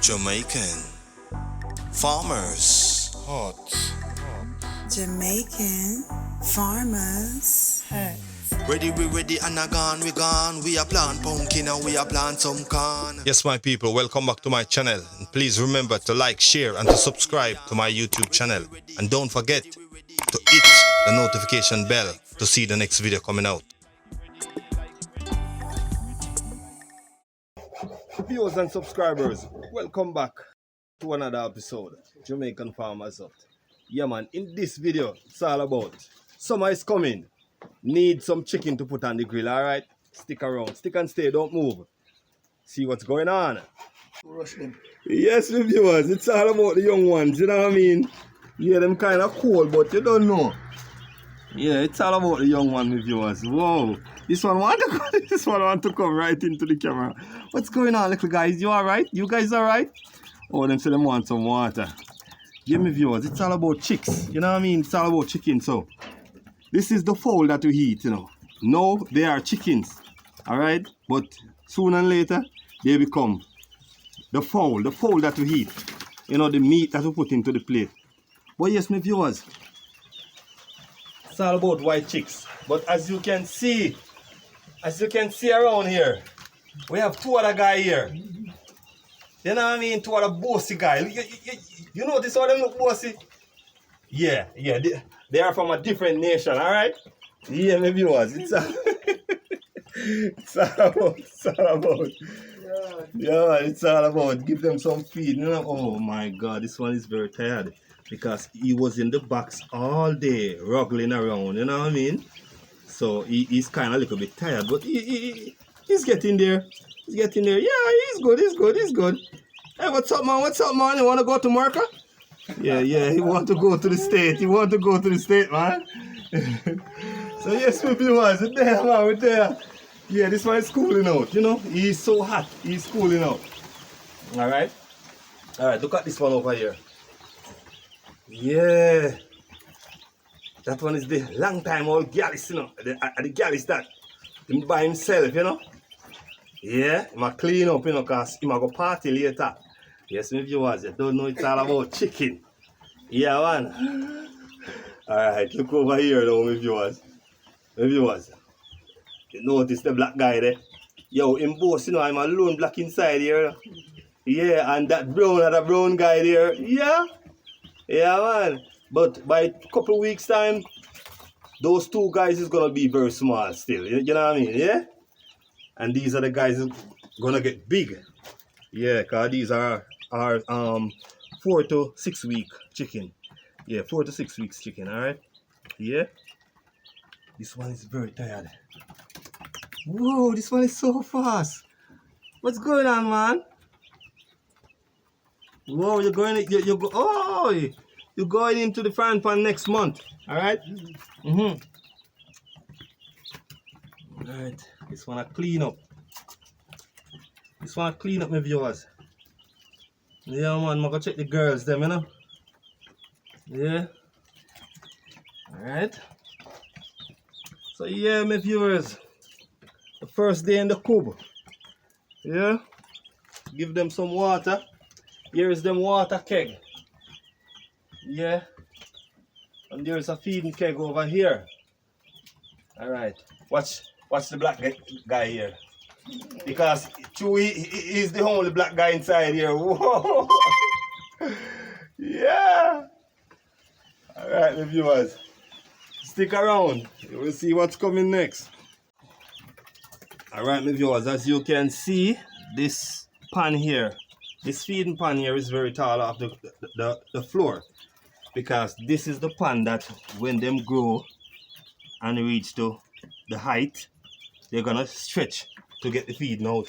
Jamaican farmers. Hot. Jamaican farmers. Hey. Ready, we ready, and a gone, we gone. We are plant pumpkin and we are plant some corn. Yes, my people, welcome back to my channel. And please remember to like, share, and to subscribe to my YouTube channel. And don't forget to hit the notification bell to see the next video coming out. Viewers and subscribers, welcome back to another episode, Jamaican Farmers Hut. Yeah man, in this video, it's all about summer is coming. Need some chicken to put on the grill, alright? Stick around, stick and stay, don't move. See what's going on. Rush them. Yes, the viewers, it's all about the young ones, you know what I mean? Yeah, them kind of cool, but you don't know. Yeah, it's all about the young one, viewers. Whoa, this one want to come right into the camera. What's going on, little guys? You alright? You guys alright? Oh, them say them want some water. Yeah, me viewers, it's all about chicks. You know what I mean? It's all about chicken. So, this is the fowl that we eat, you know. No, they are chickens, alright? But sooner and later, they become the fowl that we eat. You know, the meat that we put into the plate. But yes, my viewers, it's all about white chicks. But as you can see around here, we have two other guys here. You know what I mean? Two other bossy guys. You notice how them look bossy? Yeah, they are from a different nation, alright? Yeah, my viewers, it's all about. Yeah, it's all about. Give them some feed. You know? Oh my God, this one is very tired. Because he was in the box all day, ruggling around, you know what I mean? So he's kind of a little bit tired, but he's getting there. He's getting there. Yeah, he's good. Hey, what's up, man? You want to go to Marca? Yeah, he want to go to the state. Man. So yes, my viewers, we're there, man, we're there. Yeah, this one is cooling out, you know? He's so hot, he's cooling out. Alright, look at this one over here. Yeah, that one is the long time old Gallis, you know. The Gallis that him by himself, you know. Yeah, he might clean up, you know, because he might go party later. Yes, my viewers, you don't know it's all about chicken. Yeah, man. Alright, look over here now, my viewers. You notice the black guy there? Yo, him boss, you know, I'm alone black inside here. Yeah, and that brown guy there. Yeah, man. But by a couple weeks time, those two guys is gonna be very small still. You know what I mean? Yeah? And these are the guys who gonna get big. Yeah, cause these are 4 to 6 week chicken. Yeah, 4 to 6 weeks chicken, alright? Yeah. This one is very tired. Whoa, this one is so fast. What's going on, man? Whoa, you're going into the frying pan next month. Alright? Alright. This one I clean up. My viewers. Yeah, man, I'm gonna check the girls them, you know? Yeah. Alright. So yeah, my viewers. The first day in the Coop. Yeah. Give them some water. Here is them water keg. Yeah. And there's a feeding keg over here. Alright. Watch the black guy here. Because he's the only black guy inside here. Whoa. Yeah. Alright, my viewers. Stick around. You will see what's coming next. Alright, my viewers. As you can see, this pan here, this feeding pan here is very tall off the floor. Because this is the pan that when them grow and reach to the height, they're gonna stretch to get the feeding out.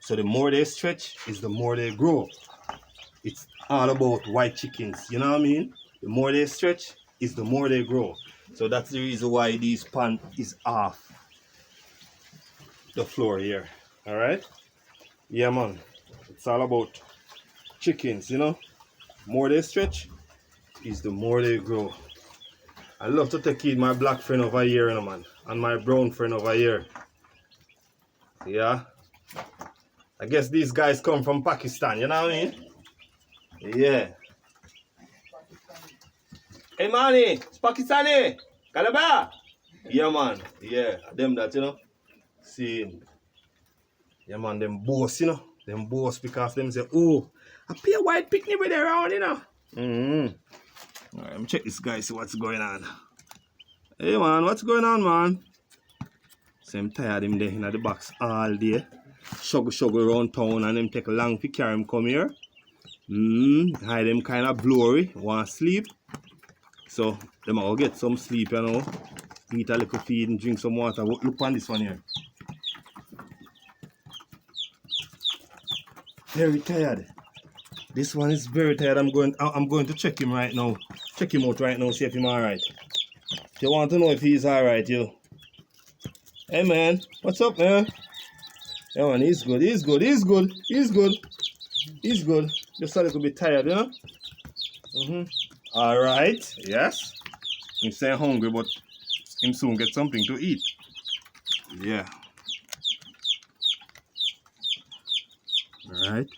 So the more they stretch is the more they grow. It's all about white chickens, you know what I mean? The more they stretch is the more they grow. So that's the reason why this pan is off the floor here. Alright? Yeah, man. It's all about chickens, you know? more they stretch, is the more they grow. I love to take in my black friend over here, you know, man, and my brown friend over here. Yeah. I guess these guys come from Pakistan, you know what I mean? Yeah. Hey, Mani, it's Pakistani. Kalaba. Yeah, man. Yeah, them that, you know. See, yeah, man, them boss, you know. Them boss because them say, oh, I pay a white picnic with around, you know. All right, let me check this guy, see what's going on. Hey, man, what's going on, man? So I'm tired of him there in the box all day. Shuggle around town and them take long to carry him come here. Hide them kind of blurry, want sleep. So them will get some sleep, you know. Eat a little feed and drink some water. Look on this one here. Very tired. This one is very tired. I'm going to check him right now. Check him out right now, see if he's alright. If you want to know if he's alright, you. Hey man, what's up, man? Yeah, man, he's good. He's good. Just a little bit tired, you know? Alright, yes. He's saying hungry, but him soon get something to eat. Yeah. Alright.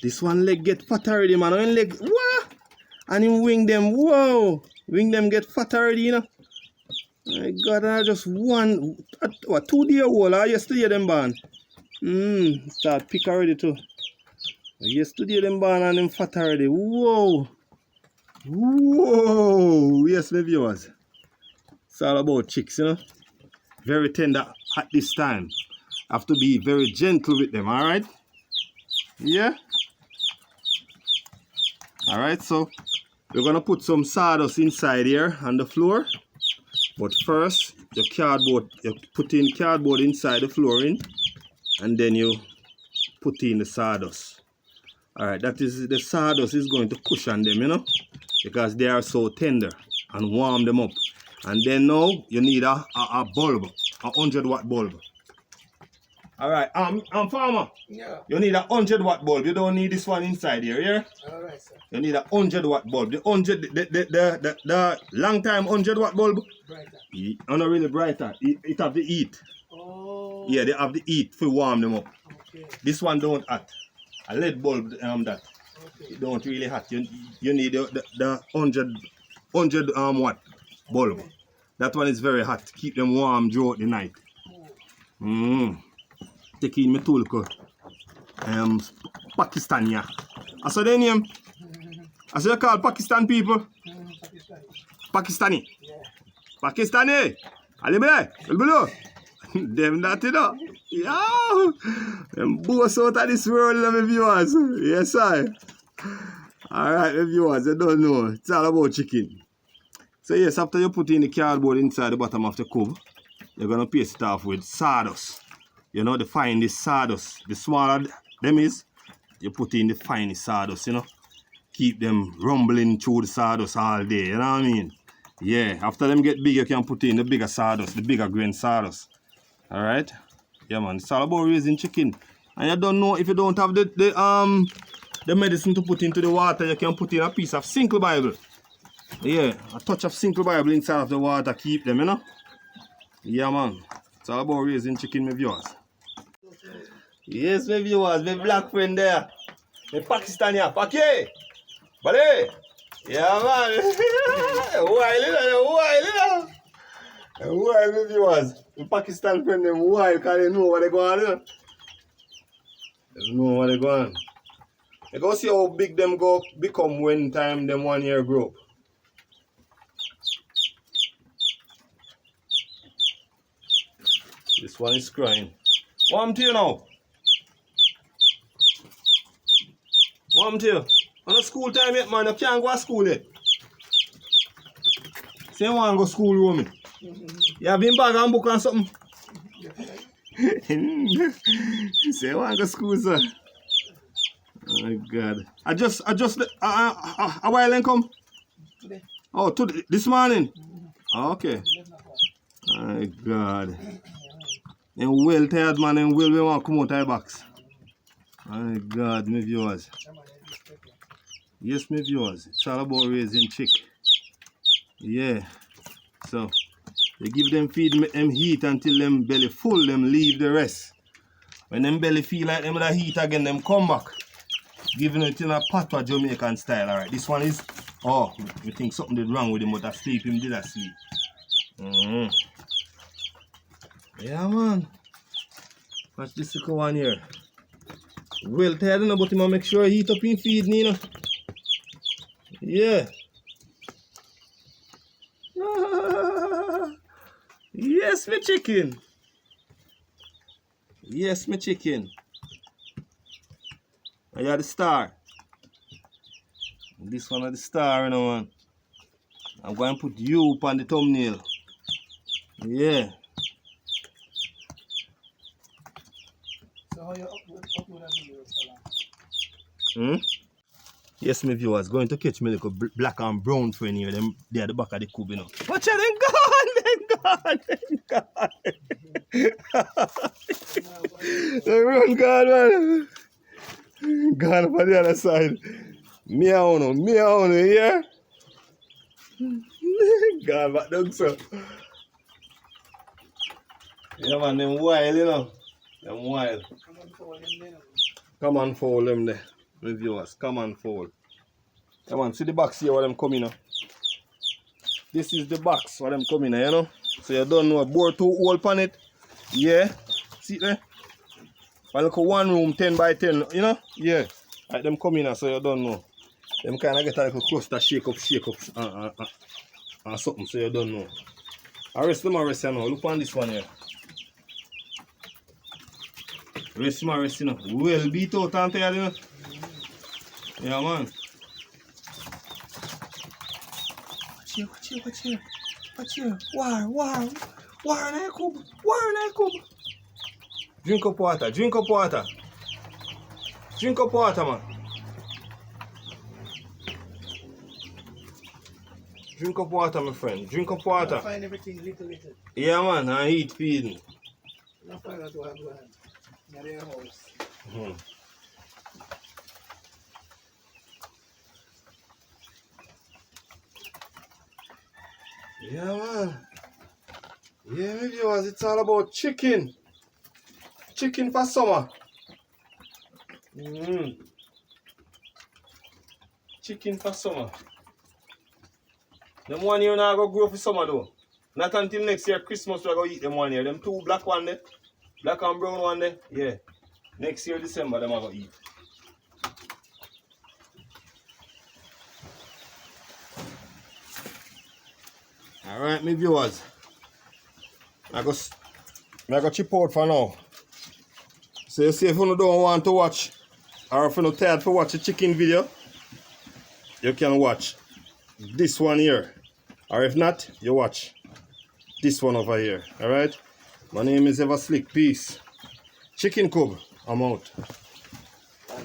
This one leg get fat already, man. One leg, what? And him wing them, whoa. Wing them get fat already, you know? My God, I just one, what, 2 days old, yesterday them born. Start pick already too. Yesterday them born and them fat already. Whoa. Yes, my viewers. It's all about chicks, you know. Very tender at this time. Have to be very gentle with them, alright? Yeah. Alright, so we're gonna put some sawdust inside here on the floor. But first, you put in cardboard inside the flooring, and then you put in the sawdust. Alright, that is the sawdust is going to cushion them, you know, because they are so tender, and warm them up. And then now you need a bulb, a 100-watt bulb. Alright, I'm farmer. Yeah. You need a 100-watt bulb. You don't need this one inside here, yeah? Alright, sir. You need a 100-watt bulb. The long time 100-watt bulb. Brighter. Not really brighter. It have the heat. Oh. Yeah, they have the heat to warm them up. Okay. This one don't hot. A lead bulb that. Okay. It don't really hot. You need the 100 watt bulb. Okay. That one is very hot. Keep them warm throughout the night. Take in my tool Pakistania. I saw their name. I saw they call Pakistan people. Pakistani. Yeah. Pakistani. Alibre. Below. Them that, you know. Yeah. Them boss out of this world, my viewers. Yes, sir. Alright, my viewers, you don't know. It's all about chicken. So yes, after you put in the cardboard inside the bottom of the cube, you're going to paste it off with sawdust. You know, the finest sawdust. The smaller them is, you put in the finest sawdust, you know. Keep them rumbling through the sawdust all day, you know what I mean? Yeah, after them get big, you can put in the bigger sawdust, the bigger grain sawdust. Alright? Yeah, man, it's all about raising chicken. And you don't know, if you don't have the medicine to put into the water, you can put in a piece of Single Bible. Yeah, a touch of Single Bible inside of the water, keep them, you know? Yeah, man. It's all about raising chicken, my viewers. Yes, my viewers, my black friend there. My Pakistani, Paki! Buddy! Yeah, man. Wild, my viewers. My Pakistan friend, them wild, because they know what they're going on. They know what they're going on. You go see how big them go become when time them 1 year grow up. This one is crying. Warm to you now. Warm to you. On the school time yet, man. You can't go to school yet. Say you want to go to school, Romy. You have been bag and book or something? Say you want to go to school, sir. Oh my God. I just a while and come? Today. Oh, this morning? Oh, okay. Oh my God. And well tired, man, and well we want to come out of the box. Oh my God, my viewers. Yes, my viewers, it's all about raising chick. Yeah. So, you give them feed them heat until them belly full, them leave the rest. When them belly feel like them with the heat again, them come back. Giving it in a patois Jamaican style, alright. This one is, oh, we think something did wrong with him, but asleep, him did asleep. Yeah, man. Watch this little one here. Well tired, you know, but him make sure he heat up in feed, you know. Yeah. Yes, my chicken. Yes, my chicken. I got the star. This one is the star, you know, man. I'm going to put you on the thumbnail. Yeah. So how you upload a video so long? Yes, my viewers, going to catch me like a black and brown friend here. Them they at the back of the Coop, you know. Watch out, them gone. They run gone, man. Gone for the other side. Me a owner, yeah? Gone back down, so. Yeah, man, them wild, you know. Them wild. Come and fold them there, my viewers. Come and fold. Come on, see the box here where them coming now. This is the box where them coming now, you know. So you don't know, bore 2 hole on it. Yeah. See there? I look at 1 room 10 by 10, you know? Yeah. Like them coming now, so you don't know. Them kind of get a little cluster shake up, and something, so you don't know. Arrest them, you know. Look on this one here. Rest them, you know. Well beat out and tired, you know. Yeah, man. Watch here. War in a Coop. Drink up water, man. Drink up water, my friend. Drink up water. Find everything little. Yeah, man, and eat feeding. Not find out what I'm going. Near their house. Yeah, man. Yeah, my viewers, it's all about chicken. Chicken for summer. Chicken for summer. Them one year now go grow for summer though. Not until next year Christmas we go eat them one year. Them 2 black one there. Black and brown one there. Yeah. Next year December them I go eat. Alright, my viewers. I go chip out for now. So you see if you don't want to watch, or if you're not tired to watch a chicken video, you can watch this one here. Or if not, you watch this one over here. Alright? My name is Ever Slick. Peace. Chicken Coop. I'm out.